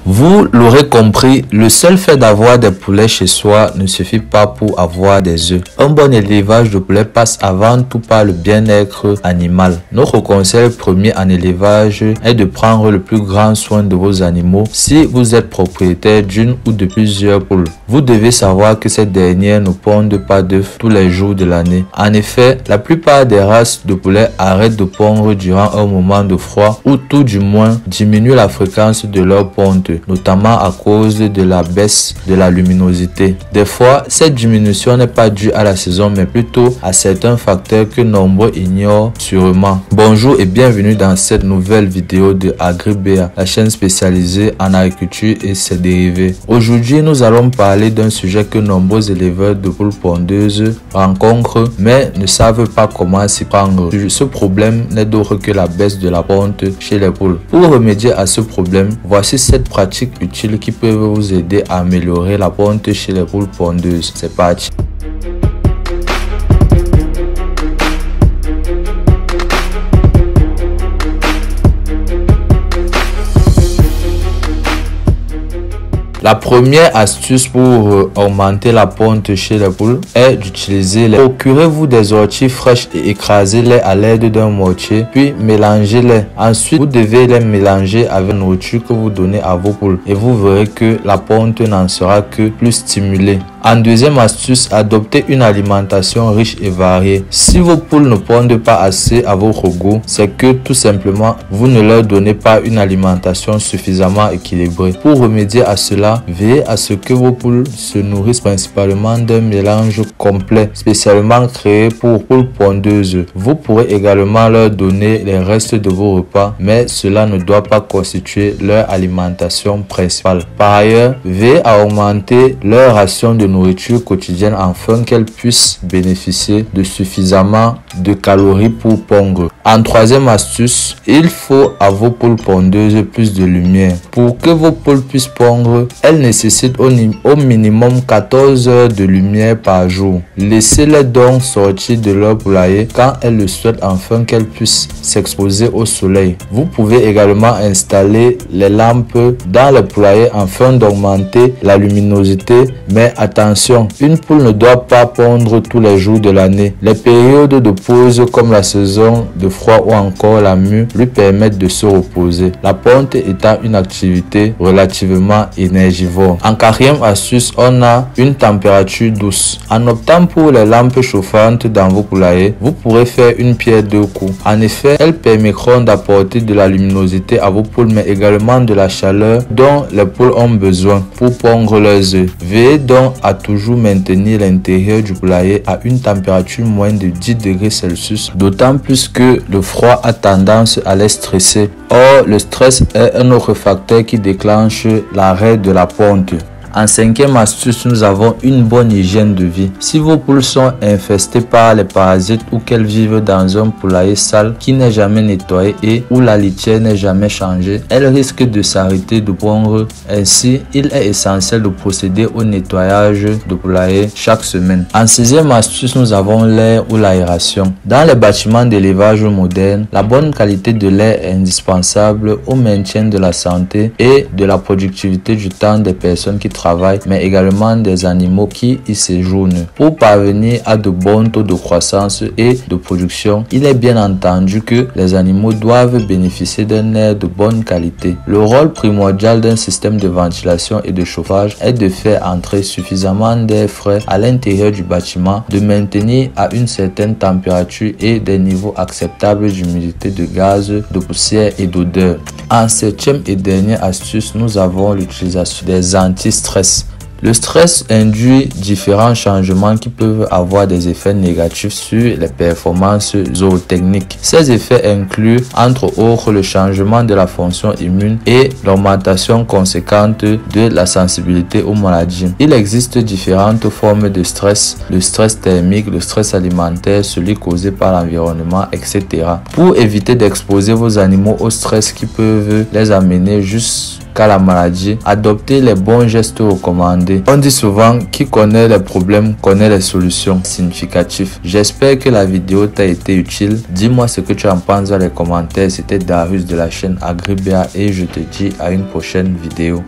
Vous l'aurez compris, le seul fait d'avoir des poulets chez soi ne suffit pas pour avoir des œufs. Un bon élevage de poulets passe avant tout par le bien-être animal. Notre conseil premier en élevage est de prendre le plus grand soin de vos animaux. Si vous êtes propriétaire d'une ou de plusieurs poules, vous devez savoir que ces dernières ne pondent pas d'œufs tous les jours de l'année. En effet, la plupart des races de poulets arrêtent de pondre durant un moment de froid ou tout du moins diminuent la fréquence de leur ponte, notamment à cause de la baisse de la luminosité. Des fois, cette diminution n'est pas due à la saison mais plutôt à certains facteurs que nombreux ignorent sûrement. Bonjour et bienvenue dans cette nouvelle vidéo de AgriBA, la chaîne spécialisée en agriculture et ses dérivés. Aujourd'hui, nous allons parler d'un sujet que nombreux éleveurs de poules pondeuses rencontrent mais ne savent pas comment s'y prendre. Ce problème n'est d'autre que la baisse de la ponte chez les poules. Pour remédier à ce problème, voici 7 pratiques utiles qui peuvent vous aider à améliorer la ponte chez les poules pondeuses. C'est parti! La première astuce pour augmenter la ponte chez les poules est d'utiliser les... Procurez-vous des orties fraîches et écrasez-les à l'aide d'un mortier, puis mélangez-les. Ensuite, vous devez les mélanger avec la nourriture que vous donnez à vos poules et vous verrez que la ponte n'en sera que plus stimulée. En deuxième astuce, adoptez une alimentation riche et variée. Si vos poules ne pondent pas assez à votre goût, c'est que tout simplement, vous ne leur donnez pas une alimentation suffisamment équilibrée. Pour remédier à cela, veillez à ce que vos poules se nourrissent principalement d'un mélange complet, spécialement créé pour poules pondeuses. Vous pourrez également leur donner les restes de vos repas, mais cela ne doit pas constituer leur alimentation principale. Par ailleurs, veillez à augmenter leur ration de nourriture quotidienne afin qu'elles puissent bénéficier de suffisamment de calories pour pondre. En troisième astuce, il faut à vos poules pondeuses plus de lumière. Pour que vos poules puissent pondre, elles nécessitent au minimum 14 heures de lumière par jour. Laissez-les donc sortir de leur poulailler quand elles le souhaitent afin qu'elles puissent s'exposer au soleil. Vous pouvez également installer les lampes dans le poulailler afin d'augmenter la luminosité, mais attention, une poule ne doit pas pondre tous les jours de l'année. Les périodes de pause comme la saison de froid ou encore la mue lui permettent de se reposer, la ponte étant une activité relativement énergivore. En quatrième astuce, on a une température douce. En optant pour les lampes chauffantes dans vos poulaillers, vous pourrez faire une pierre deux coups. En effet, elles permettront d'apporter de la luminosité à vos poules mais également de la chaleur dont les poules ont besoin pour pondre leurs œufs. Veillez donc à toujours maintenir l'intérieur du poulailler à une température moyenne de 10 degrés Celsius, d'autant plus que le froid a tendance à les stresser. Or, le stress est un autre facteur qui déclenche l'arrêt de la ponte. En cinquième astuce, nous avons une bonne hygiène de vie. Si vos poules sont infestées par les parasites ou qu'elles vivent dans un poulailler sale qui n'est jamais nettoyé et où la litière n'est jamais changée, elles risquent de s'arrêter de pondre. Ainsi, il est essentiel de procéder au nettoyage de poulailler chaque semaine. En sixième astuce, nous avons l'air ou l'aération. Dans les bâtiments d'élevage modernes, la bonne qualité de l'air est indispensable au maintien de la santé et de la productivité du temps des personnes qui travaillent, mais également des animaux qui y séjournent. Pour parvenir à de bons taux de croissance et de production, il est bien entendu que les animaux doivent bénéficier d'un air de bonne qualité. Le rôle primordial d'un système de ventilation et de chauffage est de faire entrer suffisamment d'air frais à l'intérieur du bâtiment, de maintenir à une certaine température et des niveaux acceptables d'humidité, de gaz, de poussière et d'odeur. En septième et dernière astuce, nous avons l'utilisation des anti-stress. Le stress induit différents changements qui peuvent avoir des effets négatifs sur les performances zootechniques. Ces effets incluent entre autres le changement de la fonction immune et l'augmentation conséquente de la sensibilité aux maladies. Il existe différentes formes de stress, le stress thermique, le stress alimentaire, celui causé par l'environnement, etc. Pour éviter d'exposer vos animaux au stress qui peuvent les amener jusqu'à la maladie, adoptez les bons gestes recommandés. On dit souvent qui connaît les problèmes connaît les solutions significatives. J'espère que la vidéo t'a été utile. Dis-moi ce que tu en penses dans les commentaires. C'était Darius de la chaîne AgriBA et je te dis à une prochaine vidéo.